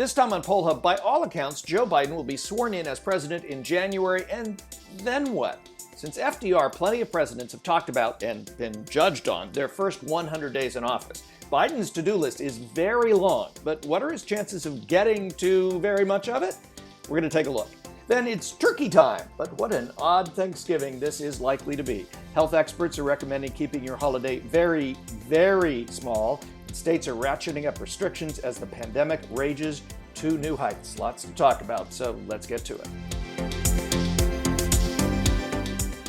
This time on Poll Hub, by all accounts, Joe Biden will be sworn in as president in January, and then what? Since FDR, plenty of presidents have talked about and been judged on their first 100 days in office. Biden's to-do list is very long, but what are his chances of getting to very much of it? We're going to take a look. Then it's turkey time, but what an odd Thanksgiving this is likely to be. Health experts are recommending keeping your holiday very, very small. States are ratcheting up restrictions as the pandemic rages to new heights. Lots to talk about, so let's get to it.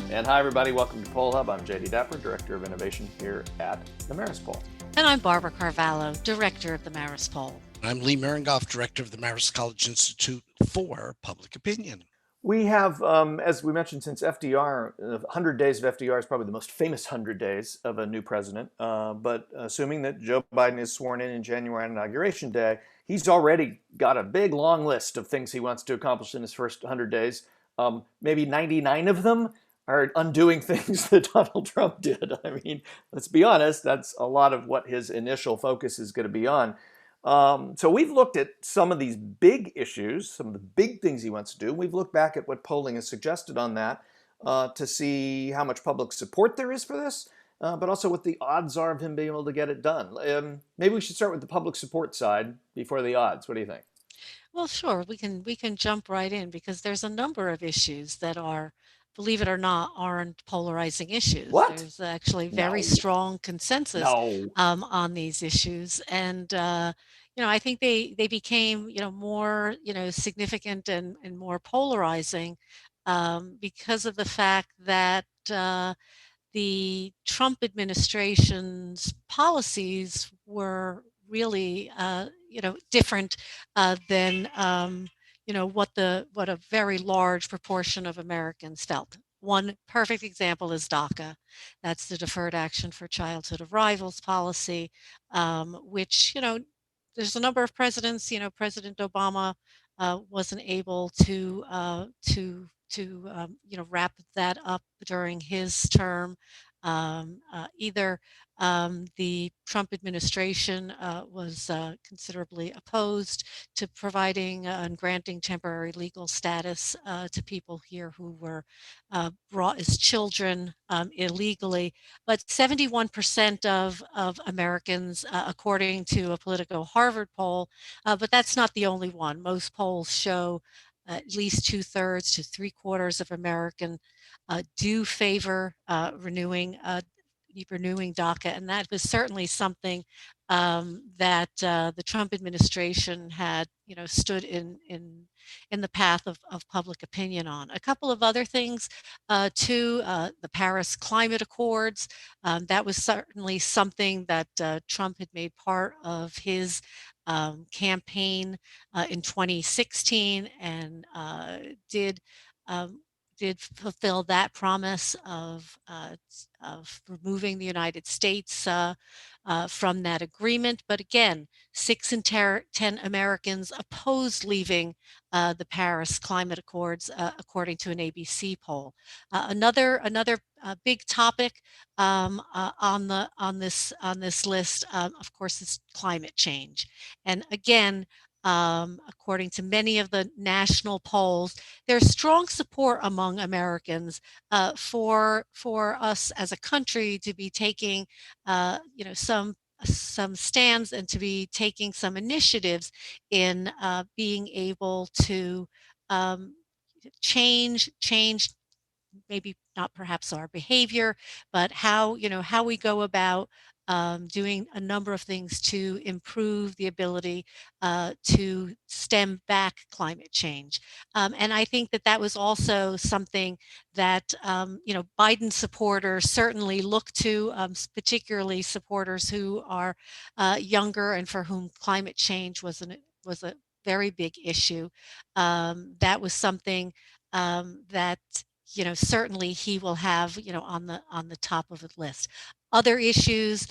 And hi, everybody. Welcome to Poll Hub. I'm Jay DeDapper, Director of Innovation here at the Marist Poll. And I'm Barbara Carvalho, Director of the Marist Poll. I'm Lee Miringoff, Director of the Marist College Institute for Public Opinion. We have, as we mentioned, since FDR, 100 days of FDR is probably the most famous 100 days of a new president. But assuming that Joe Biden is sworn in January on Inauguration Day, he's already got a big, long list of things he wants to accomplish in his first 100 days. Maybe 99 of them are undoing things that Donald Trump did. I mean, let's be honest, that's a lot of what his initial focus is going to be on. So we've looked at some of these big issues, some of the big things he wants to do. We've looked back at what polling has suggested on that to see how much public support there is for this, but also what the odds are of him being able to get it done. Maybe we should start with the public support side before the odds. What do you think? Well, sure, we can jump right in because there's a number of issues that are, believe it or not, aren't polarizing issues. What? There's actually very strong consensus on these issues, and I think they became more significant and more polarizing because of the fact that the Trump administration's policies were really different than what a very large proportion of Americans felt. One perfect example is DACA. That's the Deferred Action for Childhood Arrivals policy, which there's a number of presidents. President Obama wasn't able to wrap that up during his term. Either the Trump administration was considerably opposed to providing and granting temporary legal status to people here who were brought as children illegally. But 71% of Americans, according to a Politico Harvard poll, but that's not the only one. Most polls show at least 2/3 to 3/4 of Americans do favor renewing DACA, and that was certainly something that the Trump administration had, stood in the path of public opinion on. A couple of other things too, the Paris Climate Accords. That was certainly something that Trump had made part of his campaign in 2016, and did fulfill that promise of removing the United States from that agreement. But again, 6 in 10 Americans opposed leaving the Paris Climate Accords, according to an ABC poll. Another big topic on this list, of course, is climate change. And again, according to many of the national polls, there's strong support among Americans for us as a country to be taking, some stands and to be taking some initiatives in being able to change maybe not perhaps our behavior, but how we go about doing a number of things to improve the ability to stem back climate change. And I think that was also something that Biden supporters certainly look to, particularly supporters who are younger and for whom climate change was a very big issue. That was something that certainly he will have on the top of the list. Other issues,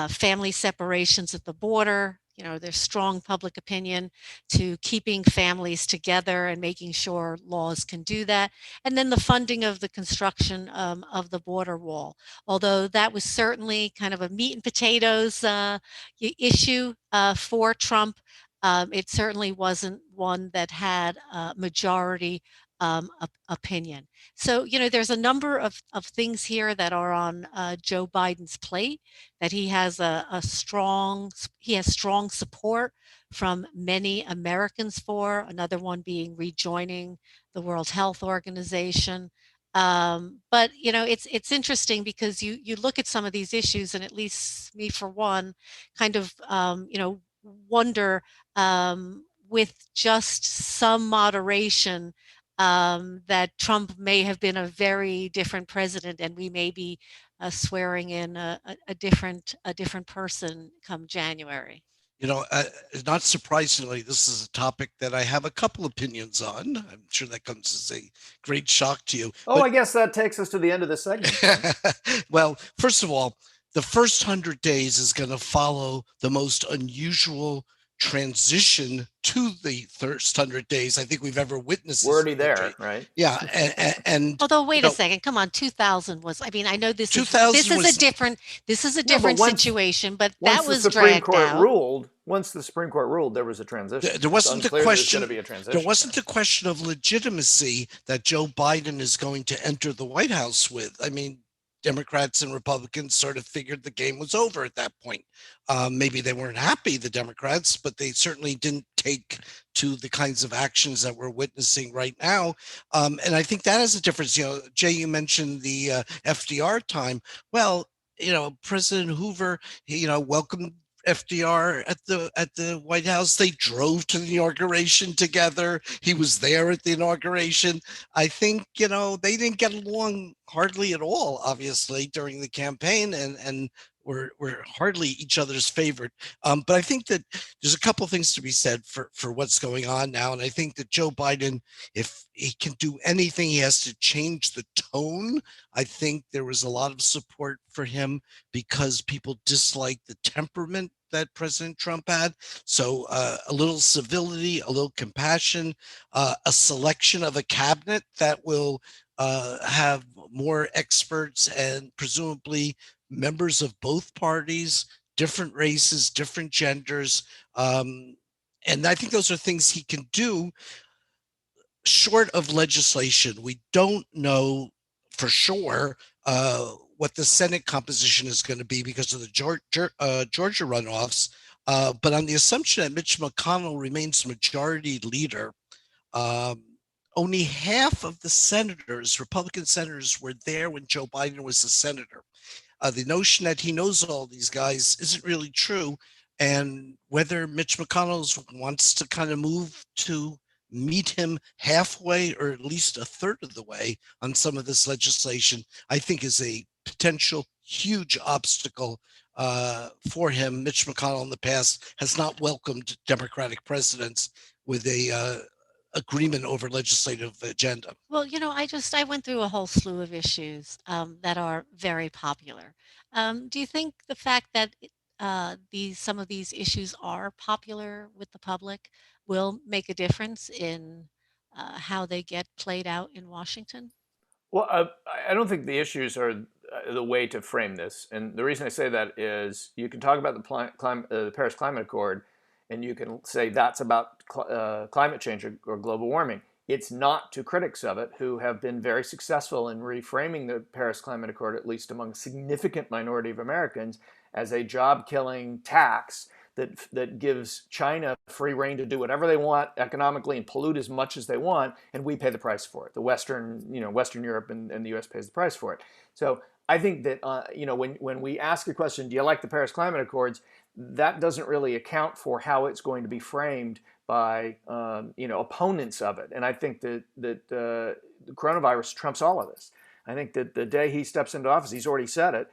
family separations at the border. There's strong public opinion to keeping families together and making sure laws can do that. And then the funding of the construction of the border wall. Although that was certainly kind of a meat and potatoes issue for Trump, it certainly wasn't one that had a majority opinion. So, there's a number of things here that are on Joe Biden's plate, that he has he has strong support from many Americans for, another one being rejoining the World Health Organization. But it's interesting because you look at some of these issues, and at least me for one, kind of wonder, with just some moderation, that Trump may have been a very different president, and we may be swearing in a different person come January. You know, not surprisingly, this is a topic that I have a couple opinions on. I'm sure that comes as a great shock to you. Oh, I guess that takes us to the end of the segment. Well, first of all, the first 100 days is going to follow the most unusual transition to the first 100 days I think we've ever witnessed. We're already there, right? Yeah, and although wait a second, come on, 2000 was. I mean, I know this is a different situation, but that was dragged out. Once the Supreme Court ruled, there was a transition. There wasn't a question. Going to be a transition. There wasn't a question of legitimacy that Joe Biden is going to enter the White House with. I mean, Democrats and Republicans sort of figured the game was over at that point. Maybe they weren't happy, the Democrats, but they certainly didn't take to the kinds of actions that we're witnessing right now. And I think that is a difference. Jay, you mentioned the FDR time. Well, President Hoover, welcomed FDR at the White House. They drove to the inauguration together. He was there at the inauguration. I think, they didn't get along hardly at all, obviously, during the campaign, and were hardly each other's favorite. But I think that there's a couple things to be said for what's going on now. And I think that Joe Biden, if he can do anything, he has to change the tone. I think there was a lot of support for him because people disliked the temperament that President Trump had. So a little civility, a little compassion, a selection of a cabinet that will have more experts and presumably members of both parties, different races, different genders. And I think those are things he can do short of legislation. We don't know for sure what the Senate composition is going to be because of the Georgia runoffs. But on the assumption that Mitch McConnell remains majority leader, only half of the senators, Republican senators, were there when Joe Biden was a senator. The notion that he knows all these guys isn't really true. And whether Mitch McConnell wants to kind of move to meet him halfway or at least a third of the way on some of this legislation, I think is a potential huge obstacle for him. Mitch McConnell in the past has not welcomed Democratic presidents with a agreement over legislative agenda. Well, I went through a whole slew of issues that are very popular. Do you think the fact that some of these issues are popular with the public will make a difference in how they get played out in Washington? Well, I don't think the issues are the way to frame this. And the reason I say that is you can talk about the Paris Climate Accord, and you can say that's about climate change or global warming. It's not to critics of it who have been very successful in reframing the Paris Climate Accord, at least among a significant minority of Americans, as a job-killing tax that gives China free rein to do whatever they want economically and pollute as much as they want, and we pay the price for it. The Western Europe and the U.S. pays the price for it. So I think that when we ask a question, do you like the Paris Climate Accords? That doesn't really account for how it's going to be framed by opponents of it. And I think that the coronavirus trumps all of this. I think that the day he steps into office, he's already said it.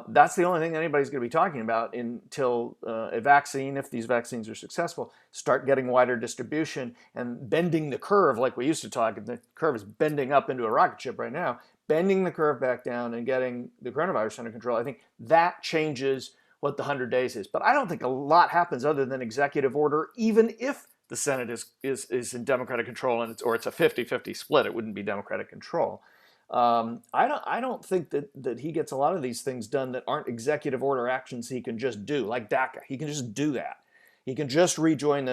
That's the only thing anybody's going to be talking about until a vaccine, if these vaccines are successful, start getting wider distribution and bending the curve like we used to talk. And the curve is bending up into a rocket ship right now, bending the curve back down and getting the coronavirus under control. I think that changes what the 100 days is. But I don't think a lot happens other than executive order, even if the Senate is in Democratic control and it's a 50-50 split. It wouldn't be Democratic control. I don't think that he gets a lot of these things done that aren't executive order actions he can just do, like DACA. He can just do that. He can just rejoin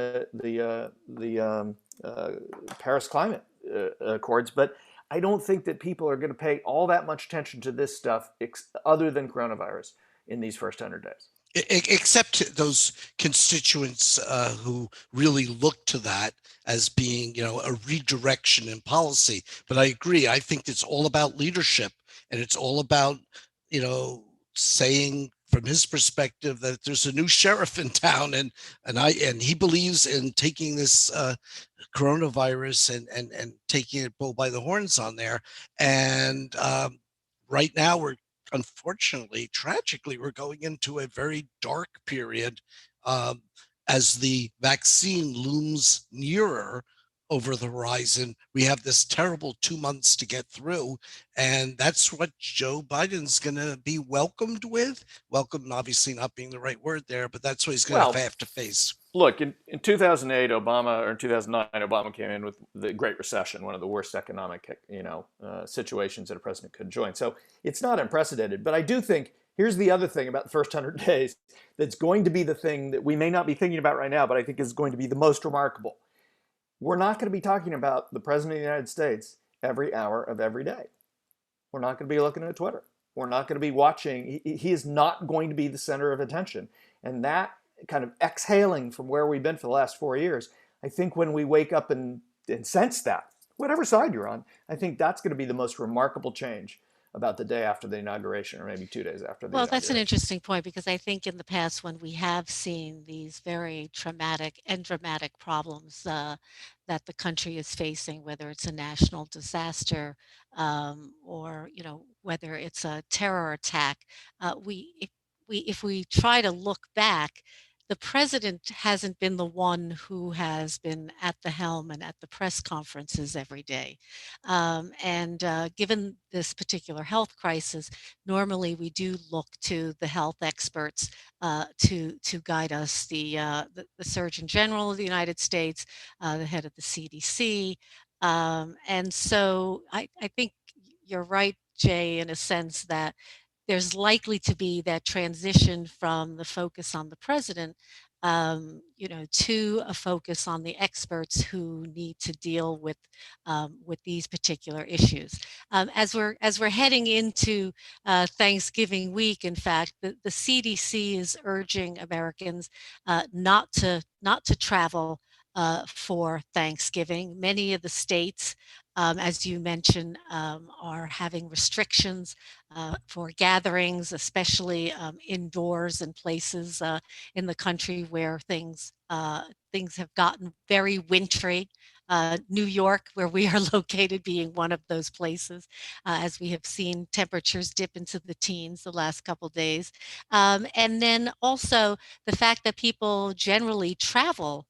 Paris Climate Accords. But I don't think that people are going to pay all that much attention to this stuff other than coronavirus in these first 100 days. Except those constituents who really look to that as being, a redirection in policy. But I agree. I think it's all about leadership, and it's all about, saying from his perspective that there's a new sheriff in town, and he believes in taking this coronavirus and taking it bull by the horns on there. And right now unfortunately, tragically, we're going into a very dark period as the vaccine looms nearer over the horizon. We have this terrible 2 months to get through, and that's what Joe Biden's going to be welcomed with. Welcome, obviously, not being the right word there, but that's what he's going to have to face. Look, in 2008, in 2009, Obama came in with the Great Recession, one of the worst economic, situations that a president could join. So it's not unprecedented. But I do think here's the other thing about the first 100 days that's going to be the thing that we may not be thinking about right now, but I think is going to be the most remarkable. We're not going to be talking about the president of the United States every hour of every day. We're not going to be looking at Twitter. We're not going to be watching. He is not going to be the center of attention. And that kind of exhaling from where we've been for the last 4 years, I think when we wake up and sense that, whatever side you're on, I think that's going to be the most remarkable change about the day after the inauguration, or maybe 2 days after the inauguration. That's an interesting point, because I think in the past, when we have seen these very traumatic and dramatic problems that the country is facing, whether it's a national disaster or whether it's a terror attack, if we try to look back, the president hasn't been the one who has been at the helm and at the press conferences every day. And given this particular health crisis, normally we do look to the health experts to guide us, the Surgeon General of the United States, the head of the CDC. And so I think you're right, Jay, in a sense that there's likely to be that transition from the focus on the president, to a focus on the experts who need to deal with these particular issues. As we're heading into Thanksgiving week, in fact, the CDC is urging Americans not to travel for Thanksgiving. Many of the states, as you mentioned, are having restrictions for gatherings, especially indoors and places in the country where things have gotten very wintry. New York, where we are located, being one of those places, as we have seen temperatures dip into the teens the last couple days. And then also the fact that people generally travel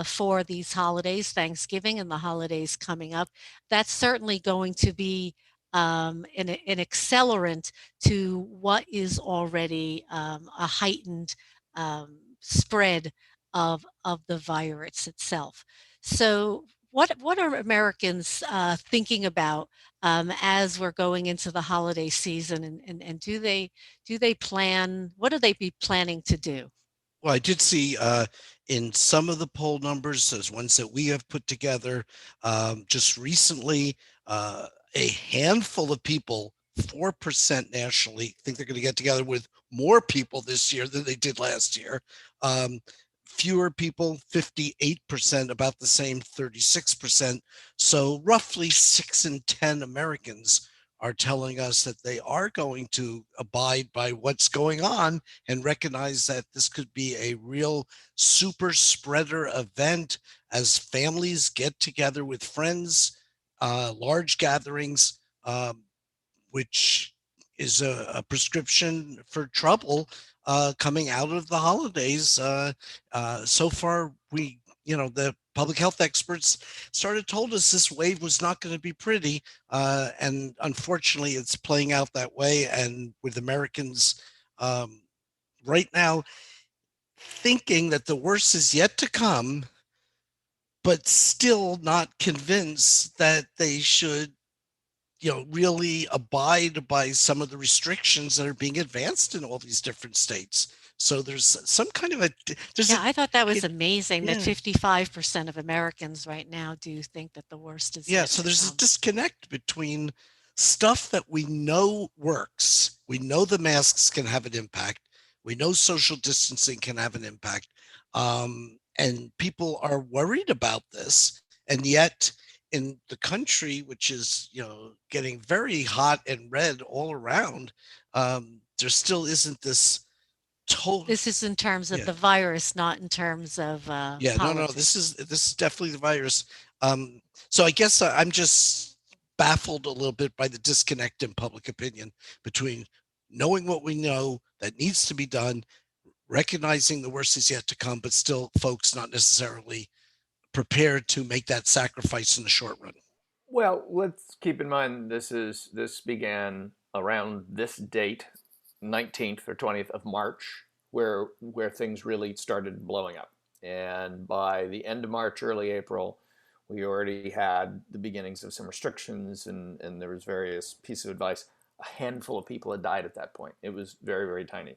for these holidays, Thanksgiving and the holidays coming up. That's certainly going to be an accelerant to what is already a heightened spread of the virus itself. So what are Americans thinking about as we're going into the holiday season, and do they plan, what do they be planning to do? Well, I did see in some of the poll numbers, those ones that we have put together just recently, a handful of people, 4% nationally, think they're going to get together with more people this year than they did last year. Fewer people, 58%, about the same, 36%. So roughly 6 in 10 Americans are telling us that they are going to abide by what's going on and recognize that this could be a real super spreader event as families get together with friends, large gatherings, which is a prescription for trouble coming out of the holidays. So far, the public health experts told us this wave was not going to be pretty. And unfortunately, it's playing out that way. And with Americans right now thinking that the worst is yet to come, but still not convinced that they should really abide by some of the restrictions that are being advanced in all these different states. So there's some kind of there's Yeah, a, I thought that was it, amazing that yeah, 55% of Americans right now do think that the worst is yeah. yet So to there's a come. disconnect between stuff that we know works. We know the masks can have an impact. We know social distancing can have an impact. And people are worried about this. And yet in the country, which is, getting very hot and red all around, there still isn't this total. This is in terms of Yeah. the virus, not in terms of Yeah, no, this politics. is definitely the virus. Um, so I guess I'm just baffled a little bit by the disconnect in public opinion between knowing what we know that needs to be done, recognizing the worst is yet to come, but still folks not necessarily prepared to make that sacrifice in the short run. Well, let's keep in mind this began around this date, 19th or 20th of March, where things really started blowing up. And by the end of March, early April, we already had the beginnings of some restrictions, and there was various pieces of advice. A handful of people had died at that point. It was very, very tiny.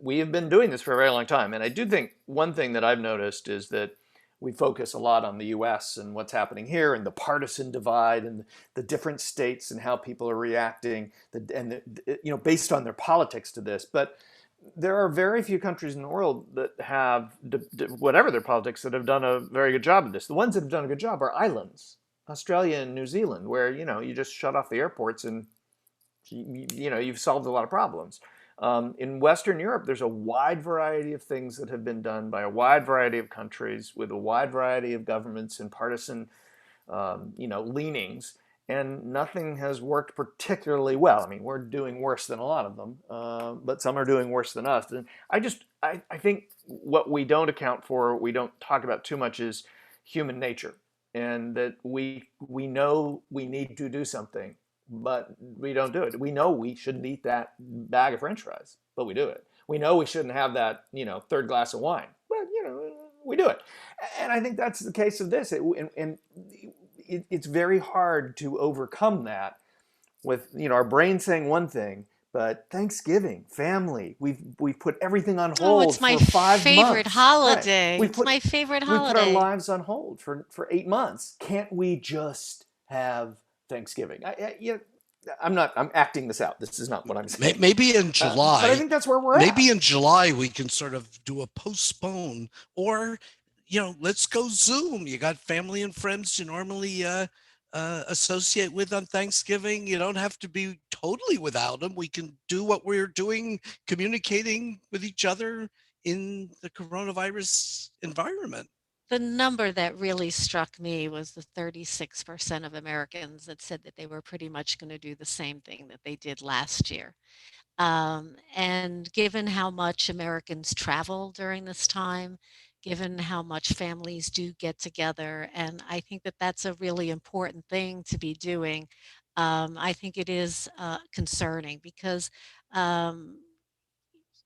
We have been doing this for a very long time, and I do think one thing that I've noticed is that we focus a lot on the US and what's happening here and the partisan divide and the different states and how people are reacting based on their politics to this. But there are very few countries in the world that have, whatever their politics, that have done a very good job of this. The ones that have done a good job are islands, Australia and New Zealand, where you just shut off the airports and you've solved a lot of problems. In Western Europe, there's a wide variety of things that have been done by a wide variety of countries with a wide variety of governments and partisan, leanings, and nothing has worked particularly well. I mean, we're doing worse than a lot of them, but some are doing worse than us. And I think what we don't account for, we don't talk about too much, is human nature, and that we know we need to do something, but we don't do it. We know we shouldn't eat that bag of French fries, but we do it. We know we shouldn't have that, third glass of wine, but we do it. And I think that's the case of this. It's very hard to overcome that with our brain saying one thing, but Thanksgiving, family, we've put everything on Oh, hold it's my for five favorite months. Right. holiday. It's my favorite We put our holiday. lives on hold for 8 months. Can't we just have Thanksgiving? I'm acting this out. This is not what I'm saying. Maybe in July, but I think that's where we're maybe at. in July we can sort of do a postpone, or let's go Zoom. You got family and friends you normally associate with on Thanksgiving. You don't have to be totally without them. We can do what we're doing, communicating with each other in the coronavirus environment. The number that really struck me was the 36% of Americans that said that they were pretty much going to do the same thing that they did last year. And given how much Americans travel during this time, given how much families do get together, and I think that that's a really important thing to be doing. I think it is concerning because um,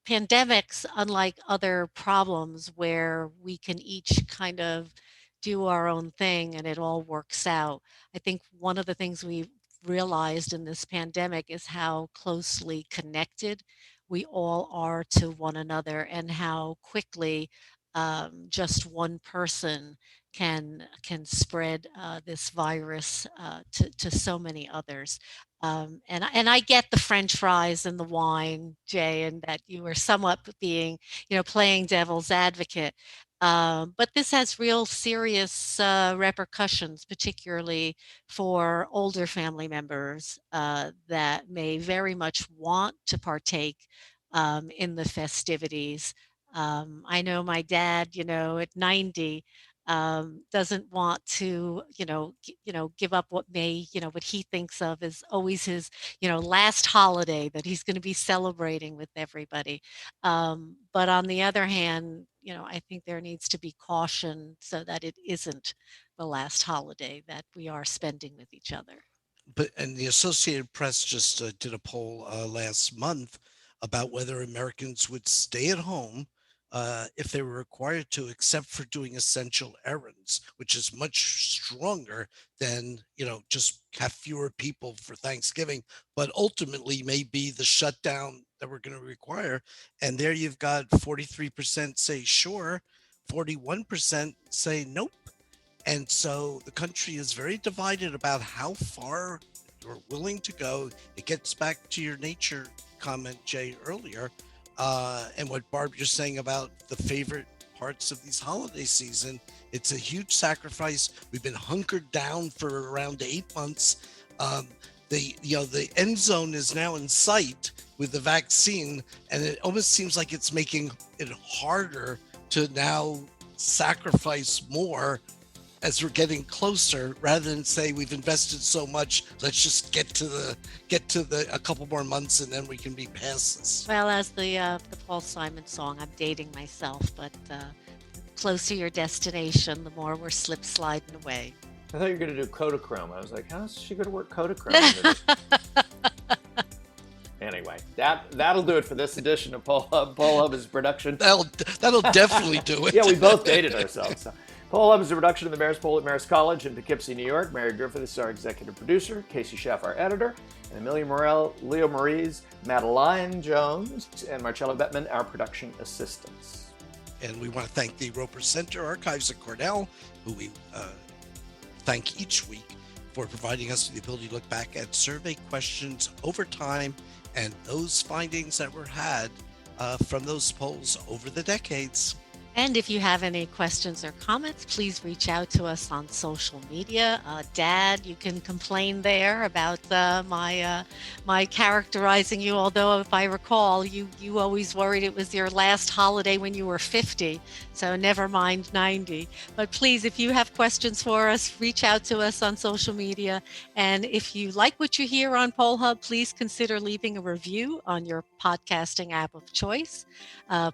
pandemics, unlike other problems where we can each kind of do our own thing and it all works out, I think one of the things we realized in this pandemic is how closely connected we all are to one another and how quickly just one person can spread this virus to so many others. And I get the French fries and the wine, Jay, and that you were somewhat being, playing devil's advocate. But this has real serious repercussions, particularly for older family members that may very much want to partake in the festivities. I know my dad, at 90, doesn't want to, give up what he thinks of as always his, last holiday that he's going to be celebrating with everybody. But on the other hand, I think there needs to be caution so that it isn't the last holiday that we are spending with each other. And the Associated Press just did a poll last month about whether Americans would stay at home if they were required to, except for doing essential errands, which is much stronger than, just have fewer people for Thanksgiving, but ultimately maybe the shutdown that we're going to require. And there you've got 43% say sure, 41% say nope. And so the country is very divided about how far you're willing to go. It gets back to your nature comment, Jay, earlier, and what Barb, you're saying about the favorite parts of these holiday season. It's a huge sacrifice. We've been hunkered down for around 8 months. The end zone is now in sight with the vaccine, and it almost seems like it's making it harder to now sacrifice more as we're getting closer, rather than say we've invested so much, let's just get to the a couple more months and then we can be past this. Well, as the Paul Simon song, I'm dating myself, but the closer your destination, the more we're slip sliding away. I thought you were going to do Kodachrome. I was like, how's she going to work Kodachrome? Anyway, that'll do it for this edition of Poll Hub. Poll Hub is a production. That'll definitely do it. Yeah, we both dated ourselves. So. Poll Hub is a production of the Marist Poll at Marist College in Poughkeepsie, New York. Mary Griffith is our executive producer, Casey Schaff, our editor, and Amelia Morel, Leo Maries, Madeline Jones, and Marcella Bettman, our production assistants. And we want to thank the Roper Center Archives at Cornell, who we thank each week for providing us the ability to look back at survey questions over time and those findings that were had from those polls over the decades. And if you have any questions or comments, please reach out to us on social media. Dad, you can complain there about my characterizing you, although if I recall, you always worried it was your last holiday when you were 50, so never mind 90. But please, if you have questions for us, reach out to us on social media. And if you like what you hear on Poll Hub, please consider leaving a review on your podcasting app of choice.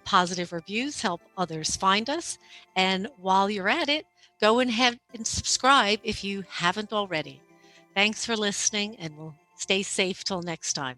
Positive reviews help others find us. And while you're at it, go ahead and subscribe if you haven't already. Thanks for listening, and we'll stay safe till next time.